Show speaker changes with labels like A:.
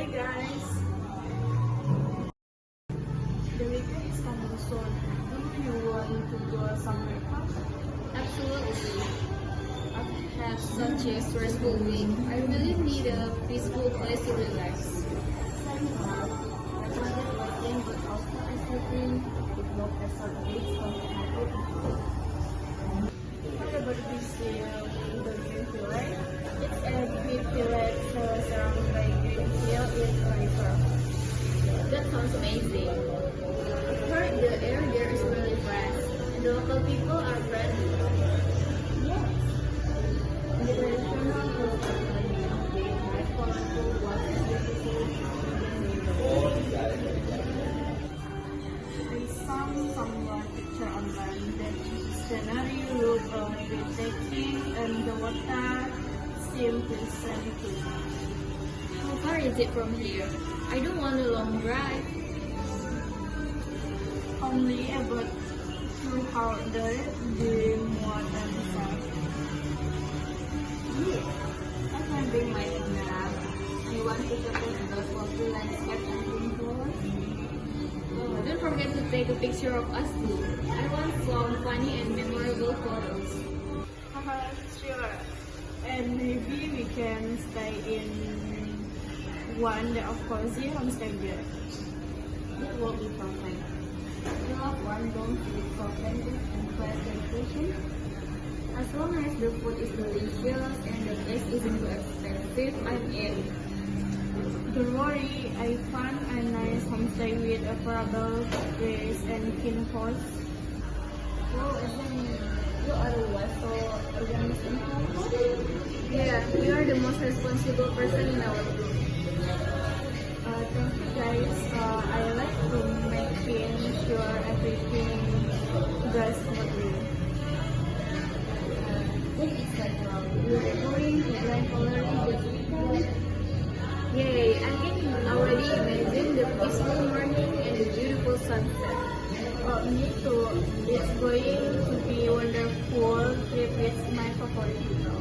A: Hi guys! The weekend is coming soon. Do you want to go somewhere fun?
B: Absolutely. I've had such a stressful week. I really need a peaceful place to relax.
A: Same here. I wanted weekend but also ice cream with no pressure dates from my What about this the green village? It's a big village surrounded by green hill in a river.
B: That sounds amazing. I've heard the air there is really fresh, and the local people are friendly.
A: Yes. And the traditional food they have colorful water beautiful I saw someone picture online that scenery look breathtaking and the water seemed crystalline clear.
B: How far is it from here? I don't want a long drive.
A: Only about 2 hours during more than self.
B: I can bring my camera. You want to capture those lovely landscapes and green flowers? Oh, don't forget to take a picture of us too. I want some funny and memorable photos.
A: Haha, sure. And maybe we can stay in one day of cozy homestay there.
B: It will be perfect. You have one room with soft benches and quiet meditation. As long as the food is delicious and the place isn't too expensive, I'm in.
A: Don't worry, I found a nice homestay with affordable rates and clean host.
B: Oh, isn't you are the one so organized and helpful? Yeah, you are the most responsible person in our group.
A: Thank you guys. I like to making sure everything goes smoothly.
B: Then it's like wow, we're going to drive already this weekend. Yay, I can already imagine the peaceful morning and the beautiful sunset.
A: Me too. It's going to be wonderful trip with my favorite people.